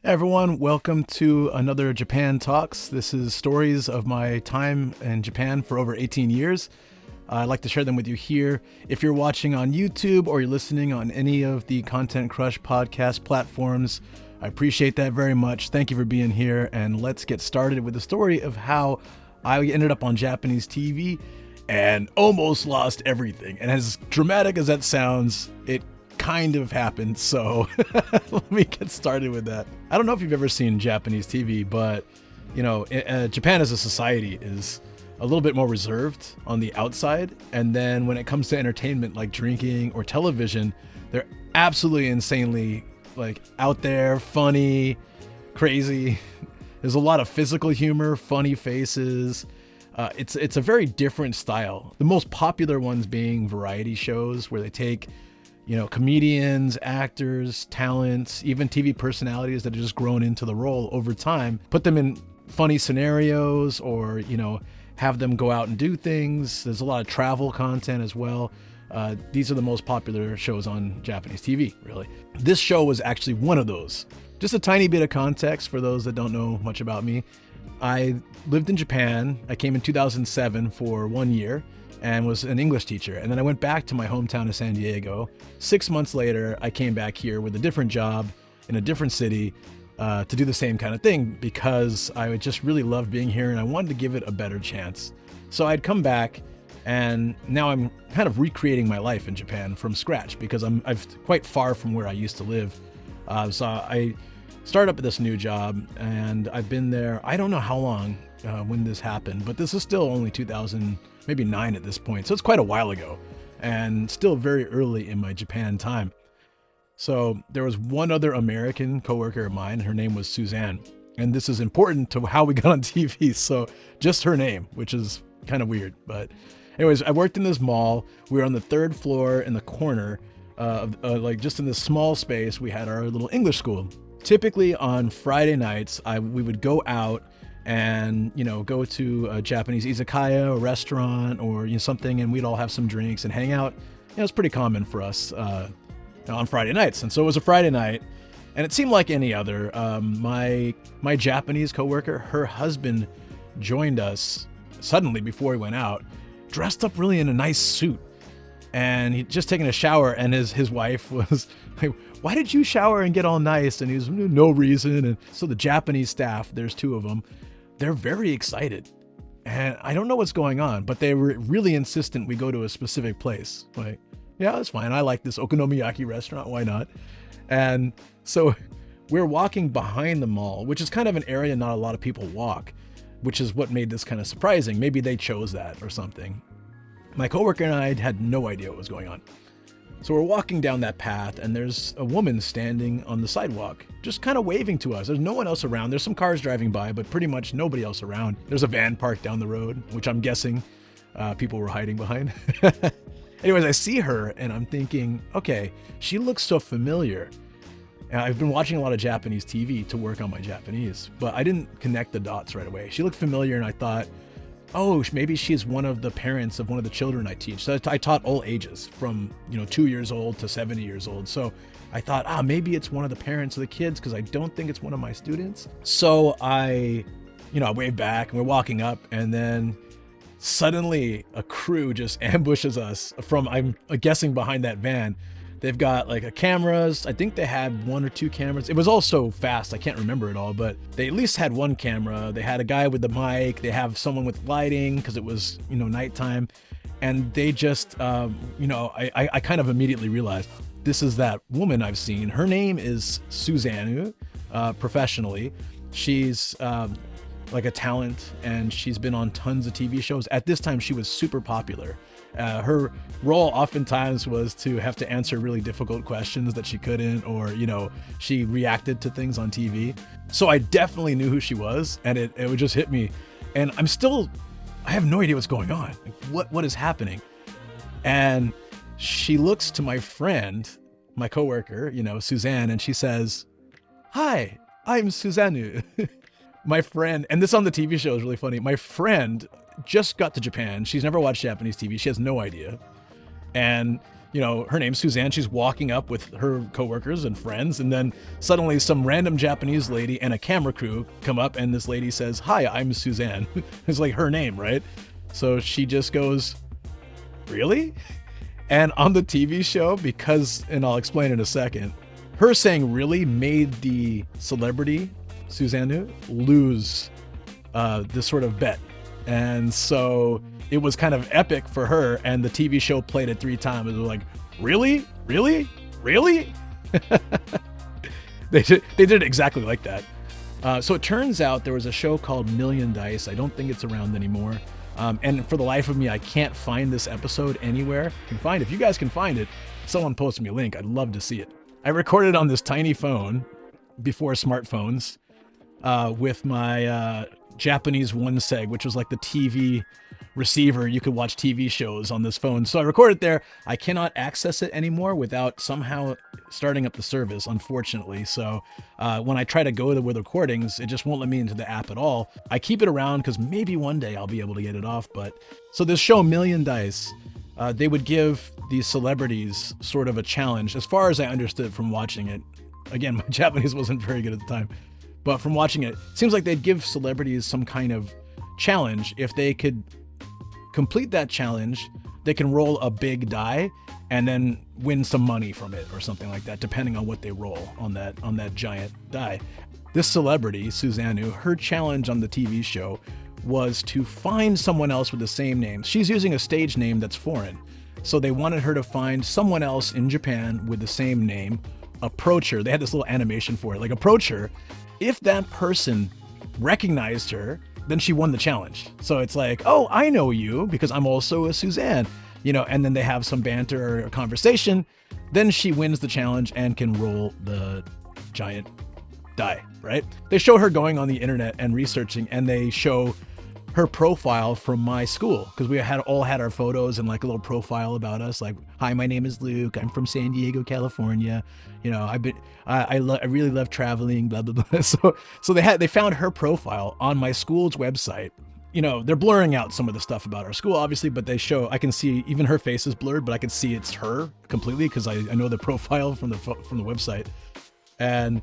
Everyone, welcome to another Japan Talks. This is stories of my time in Japan for over 18 years. I'd like to share them with you here. If you're watching on YouTube or you're listening on any of the Content Crush podcast platforms, I appreciate that very much. Thank you for being here, and let's get started with the story of how I ended up on Japanese TV and almost lost everything. And as dramatic as that sounds, it kind of happened, so let me get started with that. I don't know if you've ever seen Japanese TV, but Japan as a society is a little bit more reserved on the outside, and then when it comes to entertainment like drinking or television, they're absolutely insanely out there, funny, crazy. There's a lot of physical humor, funny faces. It's a very different style. The most popular ones being variety shows where they take comedians, actors, talents, even TV personalities that have just grown into the role over time, put them in funny scenarios or, have them go out and do things. There's a lot of travel content as well. These are the most popular shows on Japanese TV, really. This show was actually one of those. Just a tiny bit of context for those that don't know much about me. I lived in Japan. I came in 2007 for 1 year and was an English teacher. And then I went back to my hometown of San Diego. 6 months later, I came back here with a different job in a different city to do the same kind of thing because I just really loved being here and I wanted to give it a better chance. So I'd come back, and now I'm kind of recreating my life in Japan from scratch because I'm quite far from where I used to live. So I started up at this new job, and I've been there, I don't know how long when this happened, but this is still only 2009 at this point. So it's quite a while ago and still very early in my Japan time. So there was one other American coworker of mine. Her name was Suzanne. And this is important to how we got on TV. So just her name, which is kind of weird. But anyways, I worked in this mall. We were on the third floor in the corner just in this small space. We had our little English school. Typically on Friday nights, we would go out and go to a Japanese izakaya, a restaurant, or something, and we'd all have some drinks and hang out. It's pretty common for us on Friday nights. And so it was a Friday night, and it seemed like any other. My Japanese coworker, her husband joined us suddenly before he went out, dressed up really in a nice suit, and he'd just taken a shower, and his wife was like, "Why did you shower and get all nice?" And he was, "No reason." And so the Japanese staff, there's two of them, they're very excited. And I don't know what's going on, but they were really insistent we go to a specific place. Like, yeah, that's fine. I like this okonomiyaki restaurant. Why not? And so we're walking behind the mall, which is kind of an area not a lot of people walk, which is what made this kind of surprising. Maybe they chose that or something. My coworker and I had no idea what was going on. So we're walking down that path, and there's a woman standing on the sidewalk, just kind of waving to us. There's no one else around. There's some cars driving by, but pretty much nobody else around. There's a van parked down the road, which I'm guessing people were hiding behind. Anyways, I see her, and I'm thinking, okay, she looks so familiar. And I've been watching a lot of Japanese TV to work on my Japanese, but I didn't connect the dots right away. She looked familiar, and I thought, oh, maybe she's one of the parents of one of the children I teach. So I taught all ages from 2 years old to 70 years old. So I thought, maybe it's one of the parents of the kids, because I don't think it's one of my students. So I wave back, and we're walking up, and then suddenly a crew just ambushes us from, I'm guessing, behind that van. They've got cameras. I think they had 1 or 2 cameras. It was all so fast, I can't remember it all, but they at least had 1 camera. They had a guy with the mic. They have someone with lighting because it was, nighttime. And they just, I kind of immediately realized this is that woman I've seen. Her name is Suzanne, professionally. She's a talent, and she's been on tons of TV shows. At this time, she was super popular. Her role oftentimes was to have to answer really difficult questions that she couldn't, or, she reacted to things on TV. So I definitely knew who she was, and it would just hit me. And I have no idea what's going on. What is happening? And she looks to my friend, my coworker, Suzanne, and she says, "Hi, I'm Suzanne." My friend, and this on the TV show is really funny. My friend just got to Japan. She's never watched Japanese TV. She has no idea. And her name's Suzanne. She's walking up with her coworkers and friends, and then suddenly some random Japanese lady and a camera crew come up, and this lady says, "Hi, I'm Suzanne." It's like her name, right? So she just goes, "Really?" And on the TV show, and I'll explain in a second, her saying "really" made the celebrity Suzanne lose this sort of bet. And so it was kind of epic for her, and the TV show played it 3 times. It was like, "Really? Really? Really?" They did it exactly like that. So it turns out there was a show called Million Dice. I don't think it's around anymore. And for the life of me, I can't find this episode anywhere. If you guys can find it, someone post me a link. I'd love to see it. I recorded on this tiny phone before smartphones with my Japanese OneSeg, which was like the TV receiver. You could watch TV shows on this phone. So I recorded there. I cannot access it anymore without somehow starting up the service, unfortunately. So when I try to go with recordings, it just won't let me into the app at all. I keep it around because maybe one day I'll be able to get it off. But so this show, Million Dice, they would give these celebrities sort of a challenge, as far as I understood from watching it. Again, my Japanese wasn't very good at the time, but from watching it, it seems like they'd give celebrities some kind of challenge. If they could complete that challenge, they can roll a big die and then win some money from it or something like that, depending on what they roll on that giant die. This celebrity, Suzanne, her challenge on the TV show was to find someone else with the same name. She's using a stage name that's foreign. So they wanted her to find someone else in Japan with the same name, approach her. They had this little animation for it, like approach her. If that person recognized her, then she won the challenge. So it's like, "Oh, I know you because I'm also a Suzanne," and then they have some banter or a conversation. Then she wins the challenge and can roll the giant die, right? They show her going on the internet and researching, and they show her profile from my school, because we all had our photos and like a little profile about us, like, "Hi, my name is Luke. I'm from San Diego, California. I really love traveling, blah, blah, blah." So they found her profile on my school's website. They're blurring out some of the stuff about our school, obviously, but I can see even her face is blurred, but I can see it's her completely because I know the profile from the website. And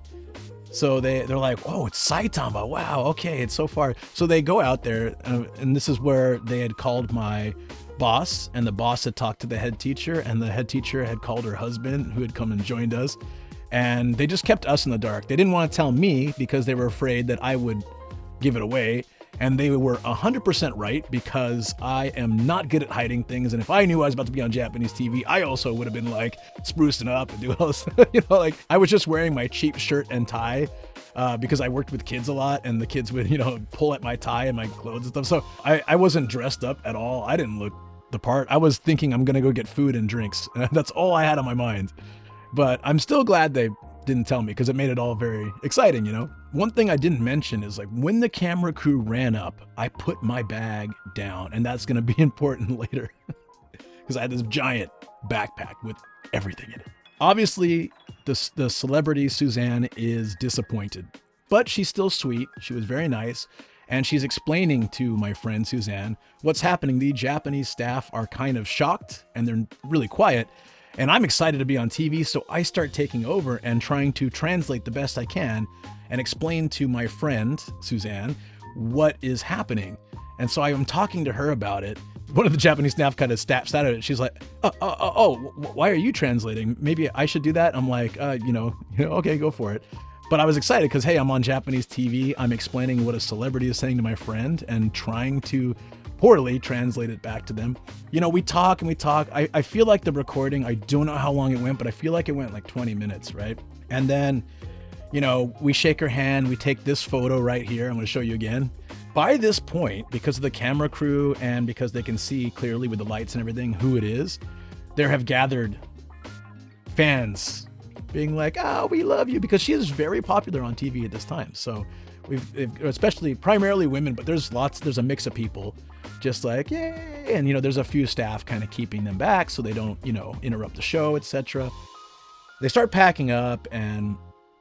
so they're like, "Oh, it's Saitama. Wow, okay, it's so far." So they go out there, and this is where they had called my boss, and the boss had talked to the head teacher, and the head teacher had called her husband, who had come and joined us. And they just kept us in the dark. They didn't want to tell me because they were afraid that I would give it away. And they were 100% right, because I am not good at hiding things. And if I knew I was about to be on Japanese TV, I also would have been like sprucing up and doing all this. Like I was just wearing my cheap shirt and tie because I worked with kids a lot, and the kids would, pull at my tie and my clothes and stuff. So I wasn't dressed up at all. I didn't look the part. I was thinking I'm going to go get food and drinks. That's all I had on my mind. But I'm still glad they didn't tell me, because it made it all very exciting. One thing I didn't mention is, like, when the camera crew ran up, I put my bag down, and that's going to be important later because I had this giant backpack with everything in it. Obviously, the celebrity Suzanne is disappointed, but she's still sweet. She was very nice, and she's explaining to my friend Suzanne what's happening. The Japanese staff are kind of shocked, and they're really quiet. And I'm excited to be on TV, so I start taking over and trying to translate the best I can and explain to my friend, Suzanne, what is happening. And so I am talking to her about it. One of the Japanese staff kind of snaps out of it. She's like, why are you translating? Maybe I should do that. I'm like, okay, go for it. But I was excited because, hey, I'm on Japanese TV. I'm explaining what a celebrity is saying to my friend and trying to poorly translate it back to them. We talk and we talk. I feel like the recording, I don't know how long it went, but I feel like it went like 20 minutes, right? And then, we shake her hand. We take this photo right here. I'm going to show you again. By this point, because of the camera crew and because they can see clearly with the lights and everything who it is, there have gathered fans being like, "Oh, we love you," because she is very popular on TV at this time. So especially primarily women, but there's a mix of people just like, yay. And, there's a few staff kind of keeping them back so they don't, interrupt the show, etc. They start packing up, and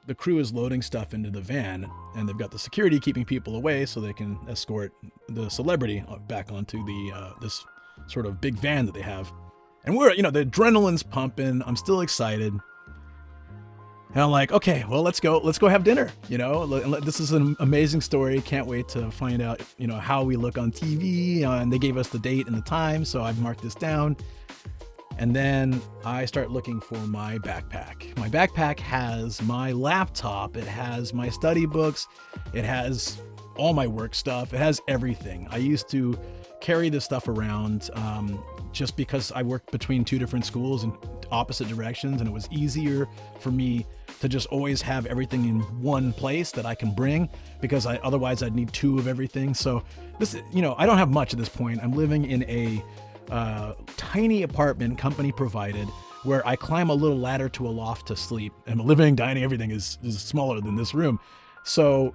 the crew is loading stuff into the van, and they've got the security keeping people away so they can escort the celebrity back onto the this sort of big van that they have. And the adrenaline's pumping. I'm still excited. And I'm like, okay, well, let's go have dinner. This is an amazing story. Can't wait to find out, how we look on TV. And they gave us the date and the time, so I've marked this down. And then I start looking for my backpack. My backpack has my laptop. It has my study books. It has all my work stuff. It has everything. I used to carry this stuff around just because I worked between two different schools in opposite directions, and it was easier for me to just always have everything in one place that I can bring, because otherwise I'd need two of everything. So this, I don't have much at this point. I'm living in a tiny apartment, company provided, where I climb a little ladder to a loft to sleep, and the living, dining, everything is smaller than this room. So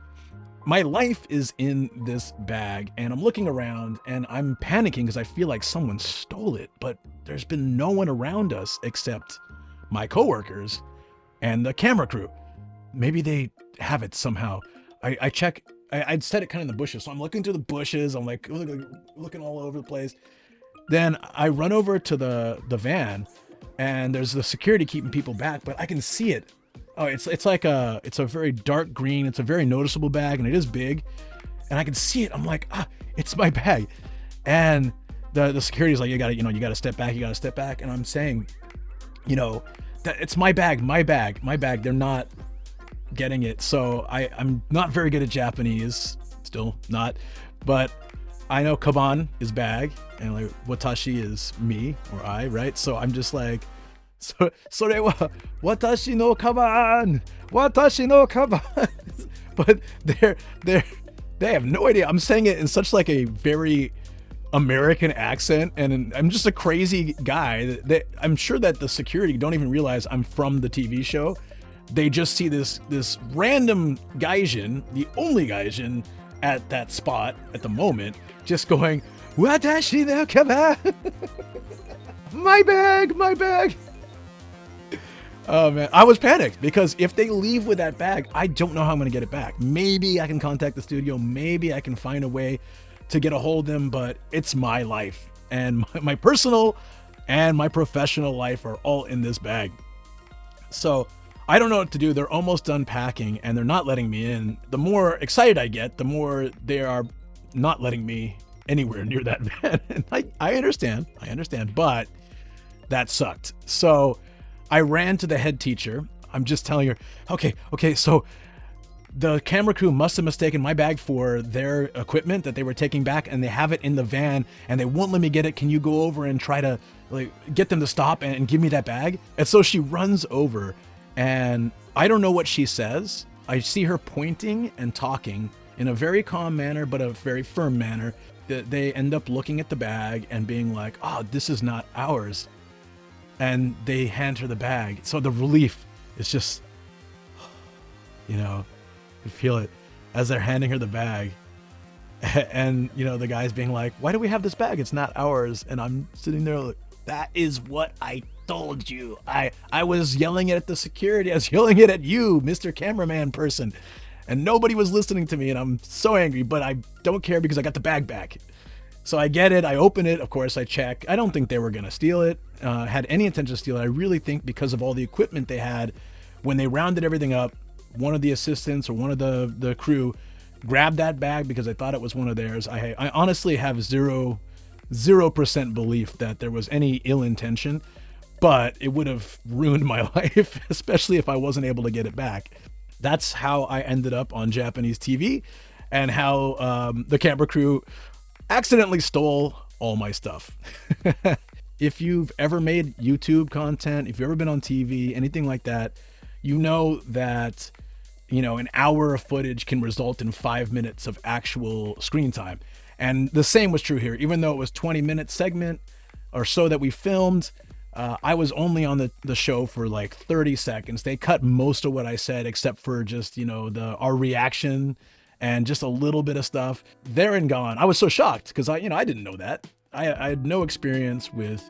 my life is in this bag, and I'm looking around and I'm panicking because I feel like someone stole it, but there's been no one around us except my coworkers and the camera crew. Maybe they have it somehow. I check, I'd set it kind of in the bushes. So I'm looking through the bushes. I'm like looking all over the place. Then I run over to the van, and there's the security keeping people back, but I can see it. Oh, it's a very dark green. It's a very noticeable bag, and it is big, and I can see it. I'm like, it's my bag. And the security's like, you gotta step back. And I'm saying, that it's my bag. They're not getting it. So I'm not very good at Japanese, still not, but I know kaban is bag, and like watashi is me or I, right? So I'm just like, sore wa watashi no kaban, watashi no kaban. But they have no idea. I'm saying it in such like a very American accent, and I'm just a crazy guy. I'm sure that the security don't even realize I'm from the TV show. They just see this random gaijin, the only gaijin at that spot at the moment, just going, watashi no kaban. My bag. Oh man, I was panicked, because if they leave with that bag, I don't know how I'm gonna get it back. Maybe I can contact the studio, maybe I can find a way to get a hold of them, but it's my life, and my personal and my professional life are all in this bag. So I don't know what to do. They're almost done packing, and they're not letting me in. The more excited I get, the more they are not letting me anywhere near that van. And I understand, but that sucked. So I ran to the head teacher. I'm just telling her, okay, so the camera crew must have mistaken my bag for their equipment that they were taking back, and they have it in the van, and they won't let me get it. Can you go over and try to get them to stop and give me that bag? And so she runs over, and I don't know what she says. I see her pointing and talking in a very calm manner, but a very firm manner. They end up looking at the bag and being like, oh, this is not ours. And they hand her the bag. So the relief is just, you feel it as they're handing her the bag. And, the guy's being like, why do we have this bag? It's not ours. And I'm sitting there like, that is what I told you. I was yelling it at the security. I was yelling it at you, Mr. Cameraman person. And nobody was listening to me. And I'm so angry, but I don't care because I got the bag back. So I get it. I open it. Of course, I check. I don't think they were going to steal it, had any intention to steal it. I really think because of all the equipment they had, when they rounded everything up, one of the assistants or one of the crew grabbed that bag because I thought it was one of theirs. I honestly have 0% belief that there was any ill intention, but it would have ruined my life, especially if I wasn't able to get it back. That's how I ended up on Japanese TV, and how the camera crew accidentally stole all my stuff. If you've ever made YouTube content, if you've ever been on TV, anything like that, you know that, an hour of footage can result in 5 minutes of actual screen time. And the same was true here. Even though it was 20-minute segment or so that we filmed, I was only on the show for like 30 seconds. They cut most of what I said, except for just, our reaction and just a little bit of stuff. There and gone. I was so shocked because I didn't know that. I had no experience with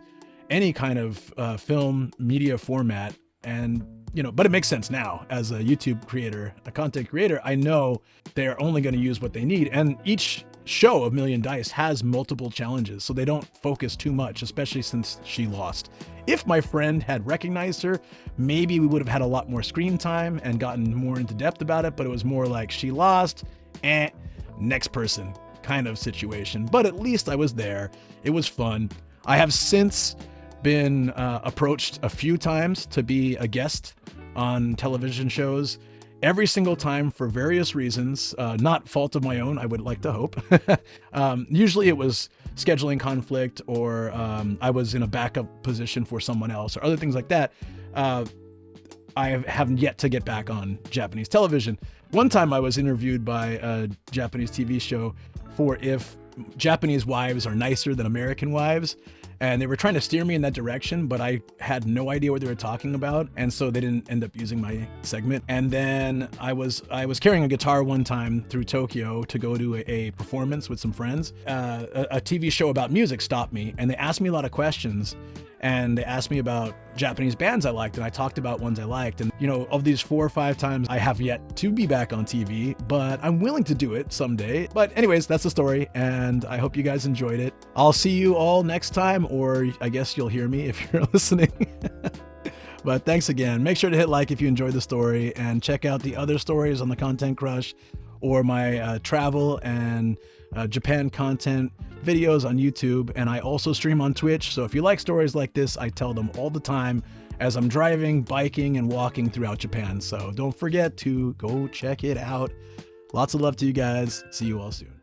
any kind of film media format, and but it makes sense now as a YouTube creator, a content creator. I know they're only going to use what they need. And each show of Million Dice has multiple challenges, so they don't focus too much, especially since she lost. If my friend had recognized her, maybe we would have had a lot more screen time and gotten more into depth about it, but it was more like she lost, next person kind of situation. But at least I was there. It was fun. I have since been approached a few times to be a guest on television shows. Every single time for various reasons, not fault of my own, I would like to hope. Usually it was scheduling conflict, or I was in a backup position for someone else, or other things like that. I haven't yet to get back on Japanese television. One time I was interviewed by a Japanese TV show for if Japanese wives are nicer than American wives. And they were trying to steer me in that direction, but I had no idea what they were talking about. And so they didn't end up using my segment. And then I was carrying a guitar one time through Tokyo to go to a performance with some friends. A TV show about music stopped me, and they asked me a lot of questions. And they asked me about Japanese bands I liked, and I talked about ones I liked. And, of these 4 or 5 times, I have yet to be back on TV, but I'm willing to do it someday. But anyways, that's the story, and I hope you guys enjoyed it. I'll see you all next time, or I guess you'll hear me if you're listening. But thanks again. Make sure to hit like if you enjoyed the story, and check out the other stories on the Content Crush, or my travel and Japan content videos on YouTube. And I also stream on Twitch, so if you like stories like this, I tell them all the time as I'm driving, biking, and walking throughout Japan. So don't forget to go check it out. Lots of love to you guys. See you all soon.